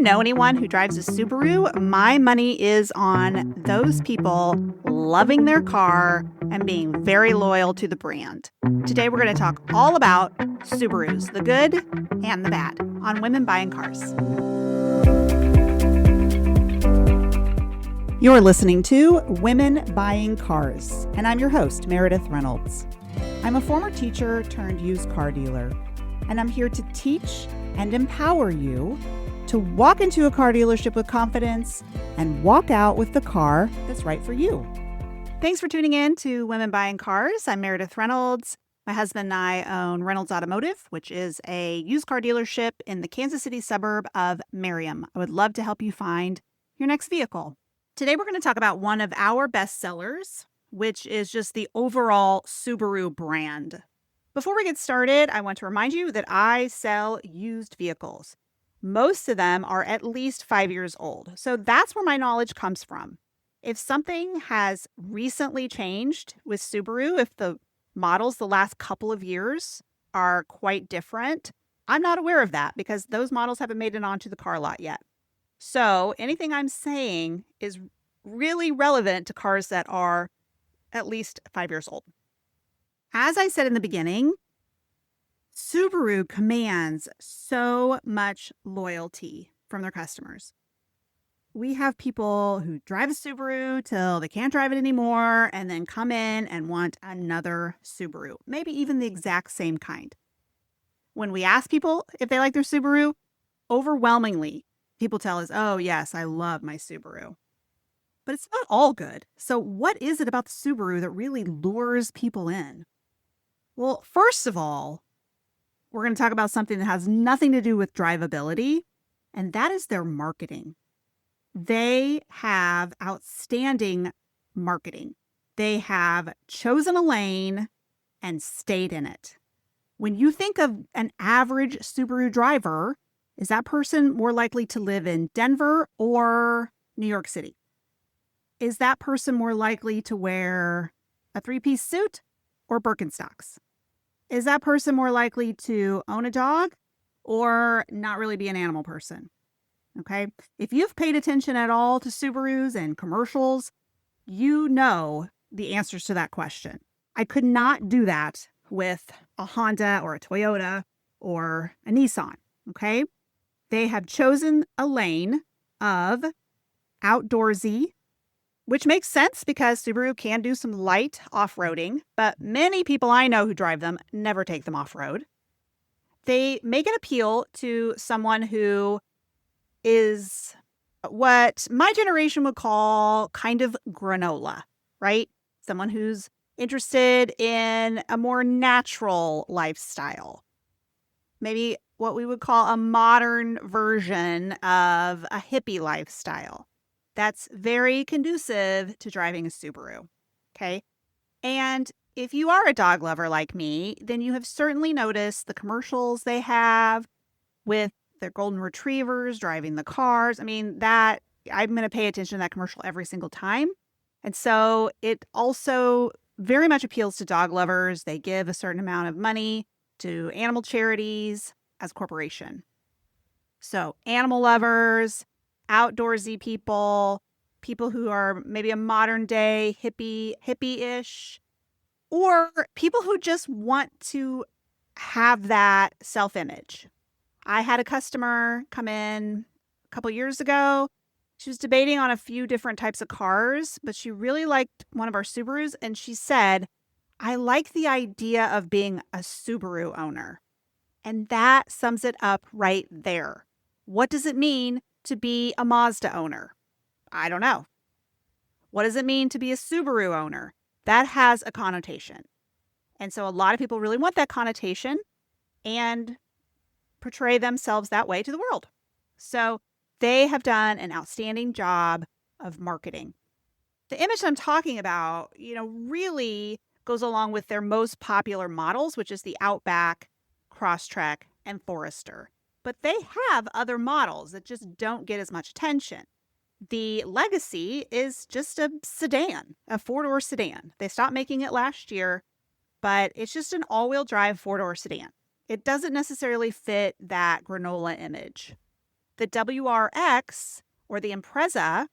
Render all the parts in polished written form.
know anyone who drives a Subaru, my money is on those people loving their car and being very loyal to the brand. Today, we're going to talk all about Subarus, the good and the bad, on Women Buying Cars. You're listening to Women Buying Cars, and I'm your host, Meredith Reynolds. I'm a former teacher turned used car dealer, and I'm here to teach and empower you to walk into a car dealership with confidence and walk out with the car that's right for you. Thanks for tuning in to Women Buying Cars. I'm Meredith Reynolds. My husband and I own Reynolds Automotive, which is a used car dealership in the Kansas City suburb of Merriam. I would love to help you find your next vehicle. Today, we're going to talk about one of our best sellers, which is just the overall Subaru brand. Before we get started, I want to remind you that I sell used vehicles. Most of them are at least 5 years old. So that's where my knowledge comes from. If something has recently changed with Subaru, if the models the last couple of years are quite different, I'm not aware of that because those models haven't made it onto the car lot yet. So anything I'm saying is really relevant to cars that are at least 5 years old. As I said in the beginning, Subaru commands so much loyalty from their customers. We have people who drive a Subaru till they can't drive it anymore and then come in and want another Subaru, maybe even the exact same kind. When we ask people if they like their Subaru, overwhelmingly, people tell us, oh yes, I love my Subaru. But it's not all good. So what is it about the Subaru that really lures people in? Well, first of all, we're going to talk about something that has nothing to do with drivability, and that is their marketing. They have outstanding marketing. They have chosen a lane and stayed in it. When you think of an average Subaru driver, is that person more likely to live in Denver or New York City? Is that person more likely to wear a three-piece suit or Birkenstocks? Is that person more likely to own a dog or not really be an animal person? Okay. If you've paid attention at all to Subarus and commercials, you know the answers to that question. I could not do that with a Honda or a Toyota or a Nissan. Okay. They have chosen a lane of outdoorsy, which makes sense because Subaru can do some light off-roading, but many people I know who drive them never take them off-road. They make an appeal to someone who is what my generation would call kind of granola, right? Someone who's interested in a more natural lifestyle. Maybe what we would call a modern version of a hippie lifestyle. That's very conducive to driving a Subaru, okay? And if you are a dog lover like me, then you have certainly noticed the commercials they have with their golden retrievers driving the cars. I mean, that I'm going to pay attention to that commercial every single time. And so it also very much appeals to dog lovers. They give a certain amount of money to animal charities as a corporation. So animal lovers, outdoorsy people, people who are maybe a modern day hippie-ish, or people who just want to have that self-image. I had a customer come in a couple years ago. She was debating on a few different types of cars, but she really liked one of our Subarus, and she said, I like the idea of being a Subaru owner. And that sums it up right there. What does it mean to be a Mazda owner? I don't know. What does it mean to be a Subaru owner? That has a connotation. And so a lot of people really want that connotation and portray themselves that way to the world. So they have done an outstanding job of marketing. The image I'm talking about, really goes along with their most popular models, which is the Outback, Crosstrek, and Forester. But they have other models that just don't get as much attention. The Legacy is just a sedan, a four-door sedan. They stopped making it last year, but it's just an all-wheel drive four-door sedan. It doesn't necessarily fit that granola image. The WRX or the Impreza,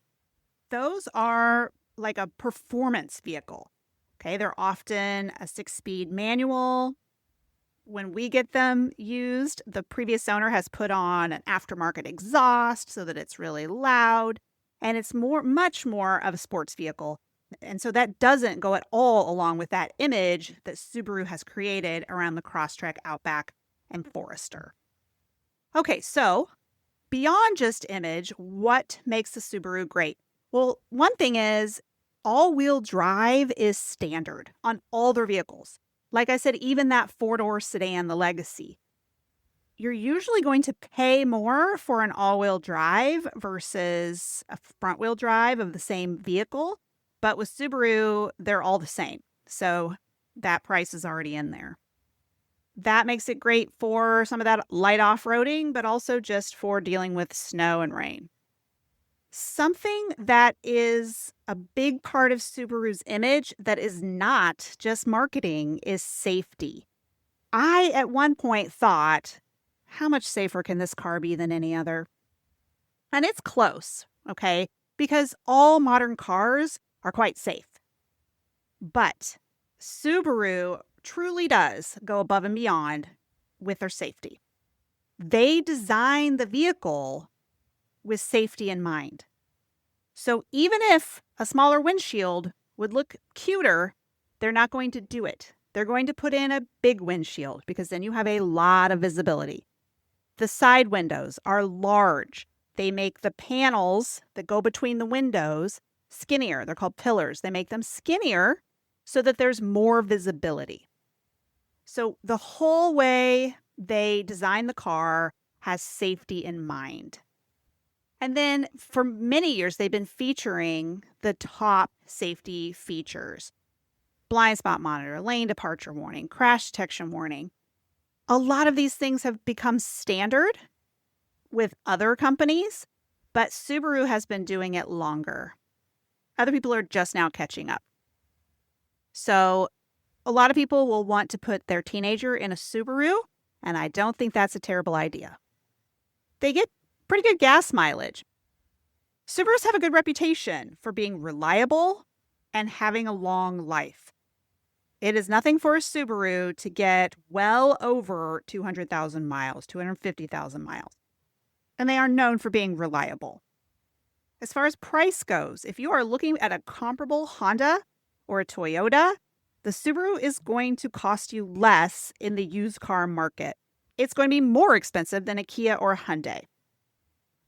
those are like a performance vehicle. Okay, they're often a 6-speed manual. When we get them used, the previous owner has put on an aftermarket exhaust so that it's really loud, and it's much more of a sports vehicle. And so that doesn't go at all along with that image that Subaru has created around the Crosstrek, Outback, and Forester. Okay, so beyond just image, what makes the Subaru great? Well, one thing is all-wheel drive is standard on all their vehicles. Like I said, even that 4-door sedan, the Legacy. You're usually going to pay more for an all-wheel drive versus a front-wheel drive of the same vehicle. But with Subaru, they're all the same. So that price is already in there. That makes it great for some of that light off-roading, but also just for dealing with snow and rain. Something that is a big part of Subaru's image that is not just marketing is safety. I, at one point, thought, how much safer can this car be than any other? And it's close, okay? Because all modern cars are quite safe. But Subaru truly does go above and beyond with their safety. They design the vehicle with safety in mind. So even if a smaller windshield would look cuter, they're not going to do it. They're going to put in a big windshield because then you have a lot of visibility. The side windows are large. They make the panels that go between the windows skinnier. They're called pillars. They make them skinnier so that there's more visibility. So the whole way they design the car has safety in mind. And then for many years, they've been featuring the top safety features. Blind spot monitor, lane departure warning, crash detection warning. A lot of these things have become standard with other companies, but Subaru has been doing it longer. Other people are just now catching up. So a lot of people will want to put their teenager in a Subaru, and I don't think that's a terrible idea. They get pretty good gas mileage. Subarus have a good reputation for being reliable and having a long life. It is nothing for a Subaru to get well over 200,000 miles, 250,000 miles. And they are known for being reliable. As far as price goes, if you are looking at a comparable Honda or a Toyota, the Subaru is going to cost you less in the used car market. It's going to be more expensive than a Kia or a Hyundai.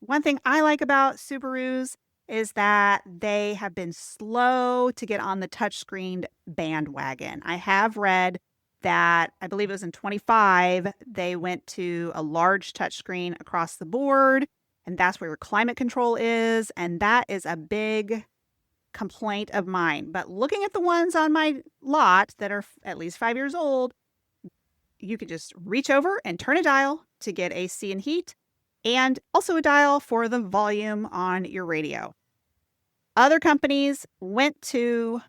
One thing I like about Subarus is that they have been slow to get on the touchscreen bandwagon. I have read that, I believe it was in 25, they went to a large touchscreen across the board, and that's where your climate control is, and that is a big complaint of mine. But looking at the ones on my lot that are at least 5 years old, you can just reach over and turn a dial to get AC and heat, and also a dial for the volume on your radio. Other companies went to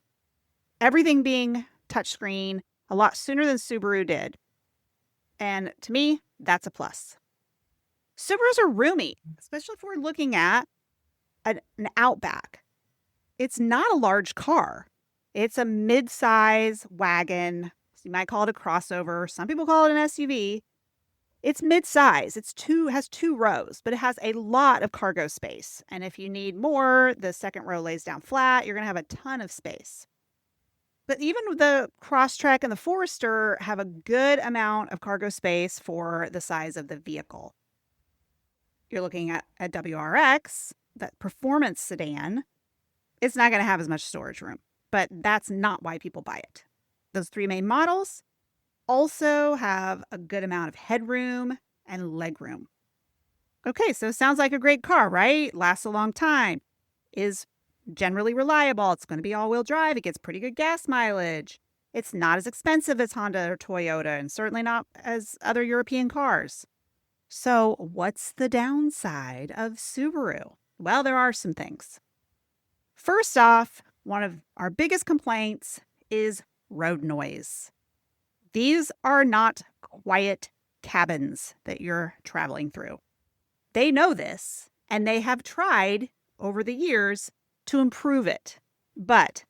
everything being touchscreen a lot sooner than Subaru did. And to me, that's a plus. Subarus are roomy, especially if we're looking at an Outback. It's not a large car. It's a mid-size wagon. You might call it a crossover. Some people call it an SUV. It's mid-size. Has two rows, but it has a lot of cargo space. And if you need more, the second row lays down flat. You're going to have a ton of space. But even the Crosstrek and the Forester have a good amount of cargo space for the size of the vehicle. You're looking at a WRX, that performance sedan. It's not going to have as much storage room, but that's not why people buy it. Those three main models also have a good amount of headroom and legroom. Okay, so sounds like a great car, right? Lasts a long time, is generally reliable. It's going to be all-wheel drive. It gets pretty good gas mileage. It's not as expensive as Honda or Toyota, and certainly not as other European cars. So what's the downside of Subaru? Well, there are some things. First off, one of our biggest complaints is road noise. These are not quiet cabins that you're traveling through. They know this, and they have tried over the years to improve it. But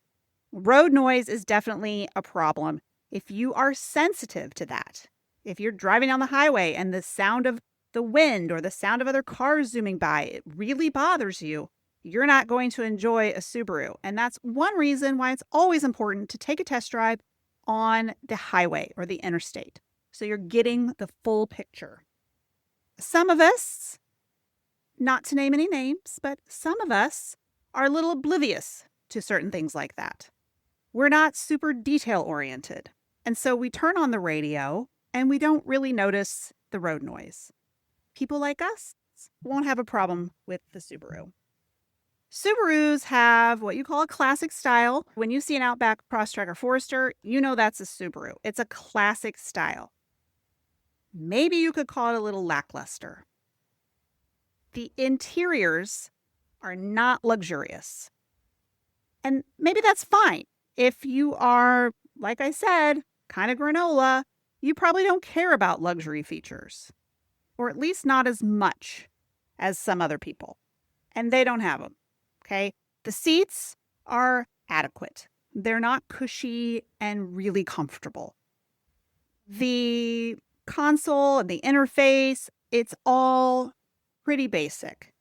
road noise is definitely a problem. If you are sensitive to that, if you're driving down the highway and the sound of the wind or the sound of other cars zooming by, it really bothers you, you're not going to enjoy a Subaru. And that's one reason why it's always important to take a test drive on the highway or the interstate, so you're getting the full picture. Some of us, not to name any names, but some of us are a little oblivious to certain things like that. We're not super detail oriented. And so we turn on the radio and we don't really notice the road noise. People like us won't have a problem with the Subaru. Subarus have what you call a classic style. When you see an Outback, Crosstrek, or Forester, you know that's a Subaru. It's a classic style. Maybe you could call it a little lackluster. The interiors are not luxurious. And maybe that's fine. If you are, like I said, kind of granola, you probably don't care about luxury features, or at least not as much as some other people. And they don't have them. Okay, the seats are adequate. They're not cushy and really comfortable. The console and the interface, it's all pretty basic.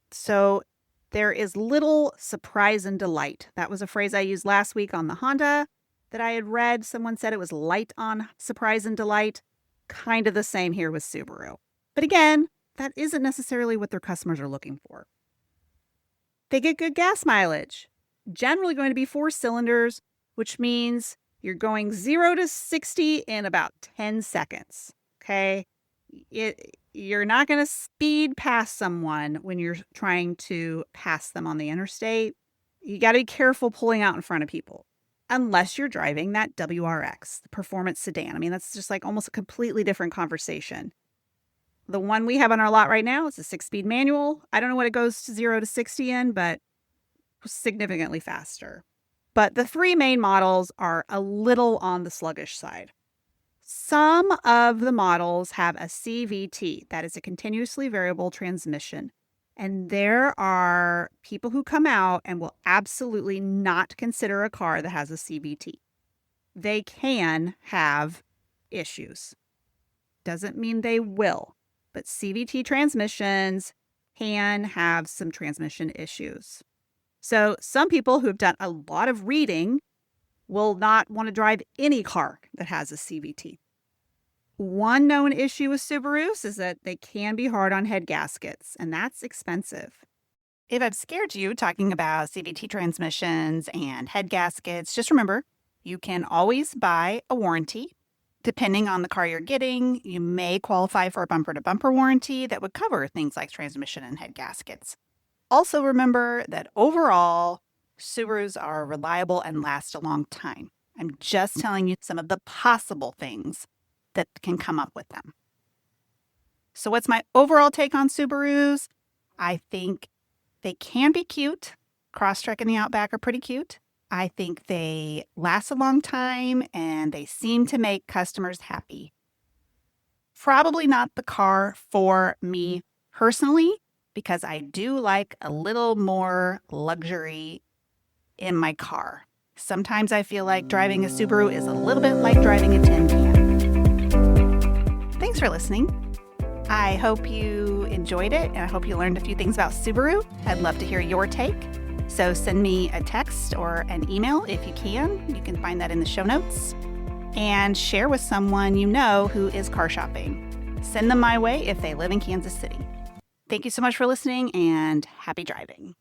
So there is little surprise and delight. That was a phrase I used last week on the Honda that I had read. Someone said it was light on surprise and delight. Kind of the same here with Subaru. But again, that isn't necessarily what their customers are looking for. They get good gas mileage, generally going to be 4 cylinders, which means you're going 0 to 60 in about 10 seconds, okay? You're not going to speed past someone when you're trying to pass them on the interstate. You got to be careful pulling out in front of people, unless you're driving that WRX, the performance sedan. I mean, that's just like almost a completely different conversation. The one we have on our lot right now is a 6-speed manual. I don't know what it goes to 0 to 60 in, but significantly faster. But the 3 main models are a little on the sluggish side. Some of the models have a CVT, that is a continuously variable transmission. And there are people who come out and will absolutely not consider a car that has a CVT. They can have issues. Doesn't mean they will. But CVT transmissions can have some transmission issues. So some people who have done a lot of reading will not want to drive any car that has a CVT. One known issue with Subarus is that they can be hard on head gaskets, and that's expensive. If I've scared you talking about CVT transmissions and head gaskets, just remember, you can always buy a warranty. Depending on the car you're getting, you may qualify for a bumper-to-bumper warranty that would cover things like transmission and head gaskets. Also remember that overall, Subarus are reliable and last a long time. I'm just telling you some of the possible things that can come up with them. So what's my overall take on Subarus? I think they can be cute. Crosstrek and the Outback are pretty cute. I think they last a long time and they seem to make customers happy. Probably not the car for me personally, because I do like a little more luxury in my car. Sometimes I feel like driving a Subaru is a little bit like driving a tin can. Thanks for listening. I hope you enjoyed it, and I hope you learned a few things about Subaru. I'd love to hear your take. So send me a text or an email if you can. You can find that in the show notes. And share with someone you know who is car shopping. Send them my way if they live in Kansas City. Thank you so much for listening, and happy driving.